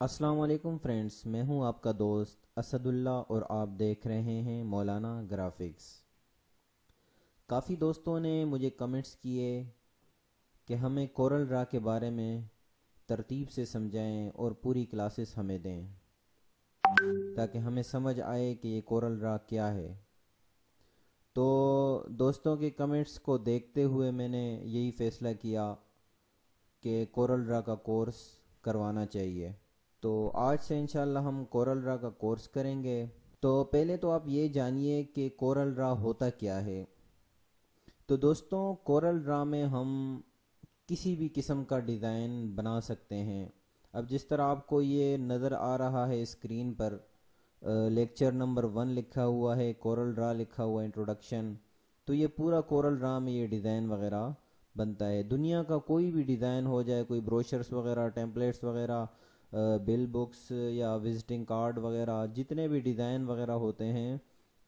السلام علیکم فرینڈس، میں ہوں آپ کا دوست اسد اللہ اور آپ دیکھ رہے ہیں مولانا گرافکس۔ کافی دوستوں نے مجھے کمنٹس کیے کہ ہمیں کورل را کے بارے میں ترتیب سے سمجھائیں اور پوری کلاسز ہمیں دیں تاکہ ہمیں سمجھ آئے کہ یہ کورل را کیا ہے۔ تو دوستوں کے کمنٹس کو دیکھتے ہوئے میں نے یہی فیصلہ کیا کہ کورل را کا کورس کروانا چاہیے۔ تو آج سے انشاءاللہ ہم کورل را کا کورس کریں گے۔ تو پہلے تو آپ یہ جانیے کہ کورل را ہوتا کیا ہے۔ تو دوستوں، کورل را میں ہم کسی بھی قسم کا ڈیزائن بنا سکتے ہیں۔ اب جس طرح آپ کو یہ نظر آ رہا ہے اسکرین پر، لیکچر نمبر 1 لکھا ہوا ہے، کورل را لکھا ہوا انٹروڈکشن، تو یہ پورا کورل را میں یہ ڈیزائن وغیرہ بنتا ہے۔ دنیا کا کوئی بھی ڈیزائن ہو جائے، کوئی بروشرز وغیرہ، ٹیمپلیٹس وغیرہ، بل بکس یا وزٹنگ کارڈ وغیرہ، جتنے بھی ڈیزائن وغیرہ ہوتے ہیں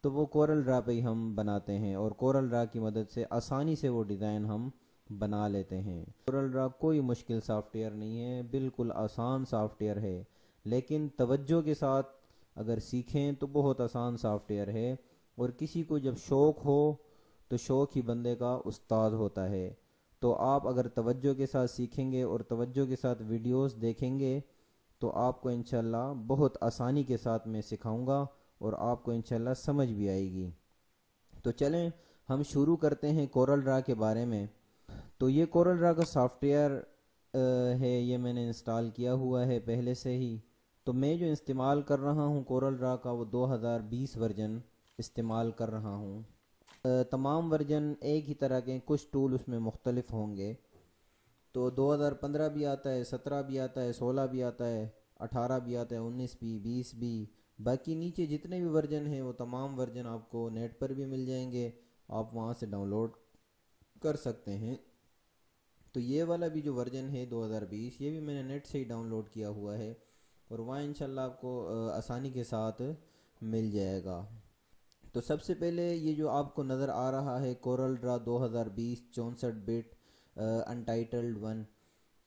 تو وہ کورل را پہ ہی ہم بناتے ہیں، اور کورل را کی مدد سے آسانی سے وہ ڈیزائن ہم بنا لیتے ہیں۔ کورل را کوئی مشکل سافٹ ویئر نہیں ہے، بالکل آسان سافٹ ویئر ہے، لیکن توجہ کے ساتھ اگر سیکھیں تو بہت آسان سافٹ ویئر ہے۔ اور کسی کو جب شوق ہو تو شوق ہی بندے کا استاد ہوتا ہے۔ تو آپ اگر توجہ کے ساتھ سیکھیں گے اور توجہ کے ساتھ ویڈیوز دیکھیں گے تو آپ کو انشاءاللہ بہت آسانی کے ساتھ میں سکھاؤں گا اور آپ کو انشاءاللہ سمجھ بھی آئے گی۔ تو چلیں ہم شروع کرتے ہیں کورل را کے بارے میں۔ تو یہ کورل را کا سافٹ ویئر ہے، یہ میں نے انسٹال کیا ہوا ہے پہلے سے ہی۔ تو میں جو استعمال کر رہا ہوں کورل را کا، وہ 2020 ورژن استعمال کر رہا ہوں۔ تمام ورژن ایک ہی طرح کے، کچھ ٹول اس میں مختلف ہوں گے۔ تو 2015 بھی آتا ہے، 17 بھی آتا ہے، 16 بھی آتا ہے، 18 بھی آتا ہے، 19 بھی، 20 بھی، باقی نیچے جتنے بھی ورژن ہیں وہ تمام ورژن آپ کو نیٹ پر بھی مل جائیں گے، آپ وہاں سے ڈاؤن لوڈ کر سکتے ہیں۔ تو یہ والا بھی جو ورژن ہے 2020، یہ بھی میں نے نیٹ سے ہی ڈاؤن لوڈ کیا ہوا ہے، اور وہاں انشاءاللہ آپ کو آسانی کے ساتھ مل جائے گا۔ تو سب سے پہلے یہ جو آپ کو نظر آ رہا ہے کورل را 2020 64 بٹ انٹائٹلڈ 1،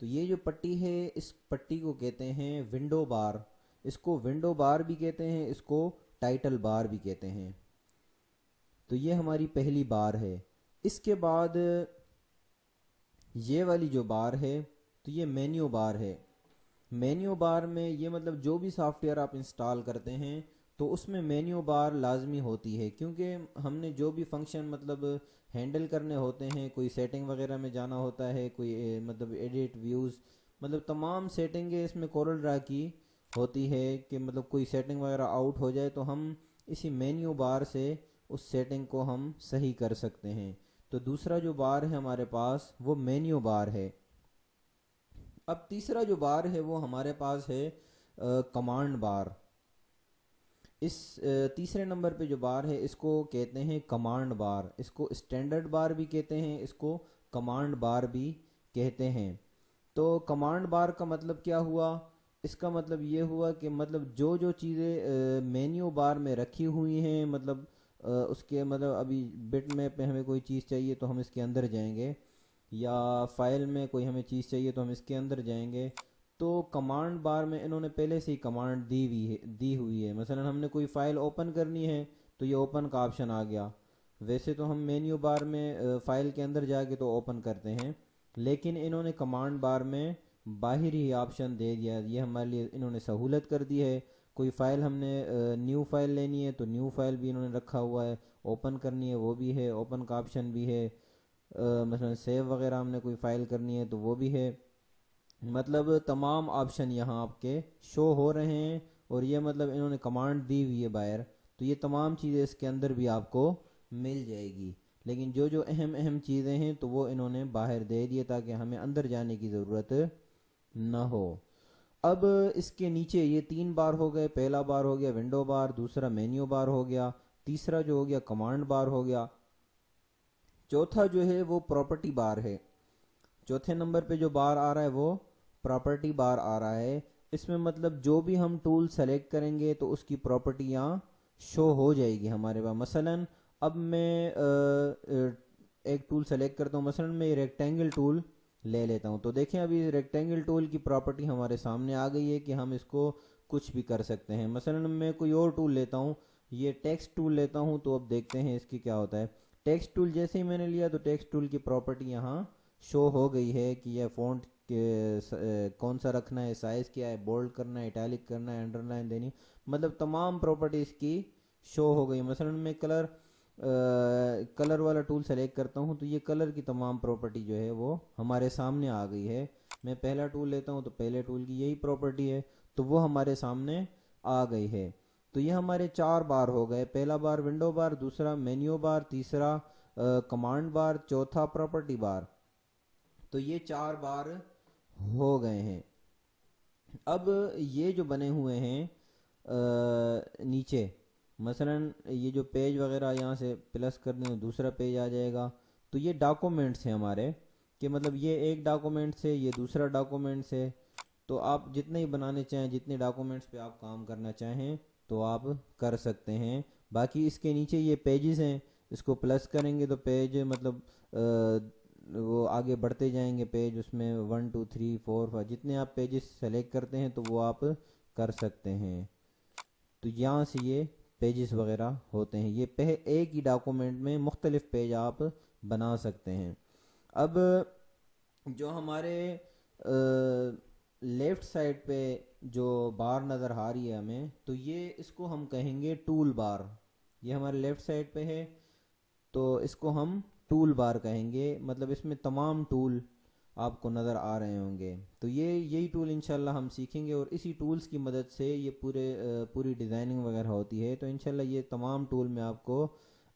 تو یہ جو پٹی ہے اس پٹی کو کہتے ہیں ونڈو بار۔ اس کو ونڈو بار بھی کہتے ہیں، اس کو ٹائٹل بار بھی کہتے ہیں۔ تو یہ ہماری پہلی بار ہے۔ اس کے بعد یہ والی جو بار ہے تو یہ مینیو بار ہے۔ مینیو بار میں یہ مطلب جو بھی سافٹ ویئر آپ انسٹال کرتے ہیں تو اس میں مینیو بار لازمی ہوتی ہے، کیونکہ ہم نے جو بھی فنکشن مطلب ہینڈل کرنے ہوتے ہیں، کوئی سیٹنگ وغیرہ میں جانا ہوتا ہے، کوئی مطلب ایڈٹ ویوز، مطلب تمام سیٹنگیں اس میں کورل را کی ہوتی ہے کہ مطلب کوئی سیٹنگ وغیرہ آؤٹ ہو جائے تو ہم اسی مینیو بار سے اس سیٹنگ کو ہم صحیح کر سکتے ہیں۔ تو دوسرا جو بار ہے ہمارے پاس وہ مینیو بار ہے۔ اب تیسرا جو بار ہے وہ ہمارے پاس ہے کمانڈ بار۔ اس تیسرے نمبر پہ جو بار ہے اس کو کہتے ہیں کمانڈ بار۔ اس کو اسٹینڈرڈ بار بھی کہتے ہیں، اس کو کمانڈ بار بھی کہتے ہیں۔ تو کمانڈ بار کا مطلب کیا ہوا؟ اس کا مطلب یہ ہوا کہ مطلب جو جو چیزیں مینیو بار میں رکھی ہوئی ہیں، مطلب اس کے مطلب ابھی بٹ میپ میں ہمیں کوئی چیز چاہیے تو ہم اس کے اندر جائیں گے، یا فائل میں کوئی ہمیں چیز چاہیے تو ہم اس کے اندر جائیں گے۔ تو کمانڈ بار میں انہوں نے پہلے سے ہی کمانڈ دی ہوئی ہے۔ مثلا ہم نے کوئی فائل اوپن کرنی ہے تو یہ اوپن کا آپشن آ گیا۔ ویسے تو ہم مینیو بار میں فائل کے اندر جا کے تو اوپن کرتے ہیں، لیکن انہوں نے کمانڈ بار میں باہر ہی آپشن دے دیا، یہ ہمارے لیے انہوں نے سہولت کر دی ہے۔ کوئی فائل ہم نے نیو فائل لینی ہے تو نیو فائل بھی انہوں نے رکھا ہوا ہے، اوپن کرنی ہے وہ بھی ہے، اوپن کا آپشن بھی ہے، مثلا سیو وغیرہ ہم نے کوئی فائل کرنی ہے تو وہ بھی ہے۔ مطلب تمام آپشن یہاں آپ کے شو ہو رہے ہیں، اور یہ مطلب انہوں نے کمانڈ دی ہوئی ہے باہر، تو یہ تمام چیزیں اس کے اندر بھی آپ کو مل جائے گی، لیکن جو جو اہم چیزیں ہیں تو وہ انہوں نے باہر دے دیے تاکہ ہمیں اندر جانے کی ضرورت نہ ہو۔ اب اس کے نیچے یہ 3 بار ہو گئے، پہلا بار ہو گیا ونڈو بار، دوسرا مینیو بار ہو گیا، تیسرا جو ہو گیا کمانڈ بار ہو گیا، چوتھا جو ہے وہ پراپرٹی بار ہے۔ چوتھے نمبر پہ جو بار آ رہا ہے وہ پراپرٹی بار آ رہا ہے۔ اس میں مطلب جو بھی ہم ٹول سلیکٹ کریں گے تو اس کی پراپرٹیاں شو ہو جائے گی ہمارے پاس۔ مثلا اب میں ایک ٹول سلیکٹ کرتا ہوں، مثلا میں ریکٹینگل ٹول لے لیتا ہوں. تو دیکھیں ابھی ریکٹینگل ٹول کی پراپرٹی ہمارے سامنے آ گئی ہے کہ ہم اس کو کچھ بھی کر سکتے ہیں. مثلا میں کوئی اور ٹول لیتا ہوں, یہ ٹیکسٹ ٹول لیتا ہوں, تو اب دیکھتے ہیں اس کی کیا ہوتا ہے. ٹیکسٹ ٹول جیسے ہی میں نے لیا تو ٹیکسٹ ٹول کی پراپرٹی یہاں شو ہو گئی ہے کہ یہ فونٹ کون سا رکھنا ہے, سائز کیا ہے, بولڈ کرنا ہے, اٹیلک کرنا ہے, انڈر لائن دینی, مطلب تمام پراپرٹیز کی شو ہو گئی. مثلا میں کلر والا ٹول سلیکٹ کرتا ہوں تو یہ کلر کی تمام پراپرٹی جو ہے وہ ہمارے سامنے آ گئی ہے. میں پہلا ٹول لیتا ہوں تو پہلے ٹول کی یہی پراپرٹی ہے تو وہ ہمارے سامنے آ گئی ہے. تو یہ ہمارے 4 بار ہو گئے. پہلا بار ونڈو بار, دوسرا مینیو بار, تیسرا کمانڈ بار, چوتھا پراپرٹی بار. تو یہ 4 بار ہو گئے ہیں. اب یہ جو بنے ہوئے ہیں نیچے, مثلا یہ جو پیج وغیرہ یہاں سے پلس کر دیں دوسرا پیج آ جائے گا. تو یہ ڈاکومنٹس ہیں ہمارے, کہ مطلب یہ ایک ڈاکومنٹ سے یہ دوسرا ڈاکومنٹ سے. تو آپ جتنے ہی بنانے چاہیں, جتنے ڈاکومنٹس پہ آپ کام کرنا چاہیں تو آپ کر سکتے ہیں. باقی اس کے نیچے یہ پیجز ہیں, اس کو پلس کریں گے تو پیج مطلب وہ آگے بڑھتے جائیں گے پیج, اس میں 1 2 3 4 5 جتنے آپ پیجز سلیکٹ کرتے ہیں تو وہ آپ کر سکتے ہیں. تو یہاں سے یہ پیجز وغیرہ ہوتے ہیں. یہ ایک ہی ڈاکومنٹ میں مختلف پیج آپ بنا سکتے ہیں. اب جو ہمارے لیفٹ سائڈ پہ جو بار نظر آ رہی ہے ہمیں, تو یہ اس کو ہم کہیں گے ٹول بار. یہ ہمارے لیفٹ سائڈ پہ ہے تو اس کو ہم ٹول بار کہیں گے. مطلب اس میں تمام ٹول آپ کو نظر آ رہے ہوں گے. تو یہی ٹول انشاءاللہ ہم سیکھیں گے اور اسی ٹولز کی مدد سے یہ پوری ڈیزائننگ وغیرہ ہوتی ہے. تو انشاءاللہ یہ تمام ٹول میں آپ کو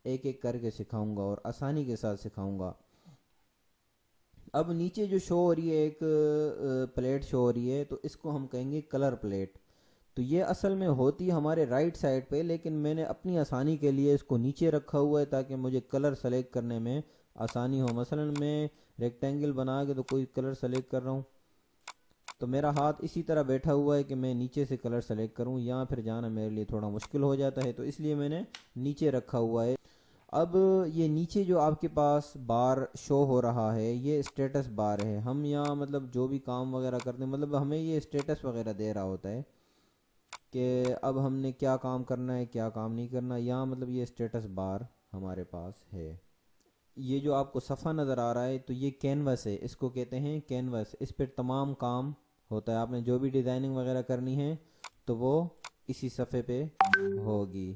ایک ایک کر کے سکھاؤں گا اور آسانی کے ساتھ سکھاؤں گا. اب نیچے جو شو ہو رہی ہے ایک پلیٹ شو ہو رہی ہے, تو اس کو ہم کہیں گے کلر پلیٹ. تو یہ اصل میں ہوتی ہے ہمارے رائٹ سائڈ پہ, لیکن میں نے اپنی آسانی کے لیے اس کو نیچے رکھا ہوا ہے تاکہ مجھے کلر سلیکٹ کرنے میں آسانی ہو. مثلا میں ریکٹینگل بنا کے تو کوئی کلر سلیکٹ کر رہا ہوں تو میرا ہاتھ اسی طرح بیٹھا ہوا ہے کہ میں نیچے سے کلر سلیکٹ کروں, یہاں پھر جانا میرے لیے تھوڑا مشکل ہو جاتا ہے, تو اس لیے میں نے نیچے رکھا ہوا ہے. اب یہ نیچے جو آپ کے پاس بار شو ہو رہا ہے یہ اسٹیٹس بار ہے. ہم یہاں مطلب جو بھی کام وغیرہ کرتے ہیں, مطلب ہمیں یہ اسٹیٹس وغیرہ دے رہا ہوتا ہے کہ اب ہم نے کیا کام کرنا ہے کیا کام نہیں کرنا. یہاں مطلب یہ اسٹیٹس بار ہمارے پاس ہے. یہ جو آپ کو صفحہ نظر آ رہا ہے تو یہ کینوس ہے, اس کو کہتے ہیں کینوس. اس پہ تمام کام ہوتا ہے. آپ نے جو بھی ڈیزائننگ وغیرہ کرنی ہے تو وہ اسی صفحے پہ ہوگی,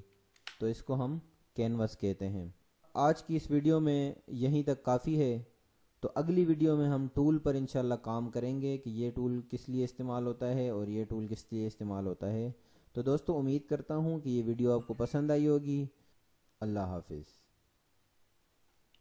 تو اس کو ہم کینوس کہتے ہیں. آج کی اس ویڈیو میں یہیں تک کافی ہے. تو اگلی ویڈیو میں ہم ٹول پر انشاءاللہ کام کریں گے کہ یہ ٹول کس لیے استعمال ہوتا ہے اور یہ ٹول کس لیے استعمال ہوتا ہے. تو دوستو امید کرتا ہوں کہ یہ ویڈیو آپ کو پسند آئی ہوگی. اللہ حافظ.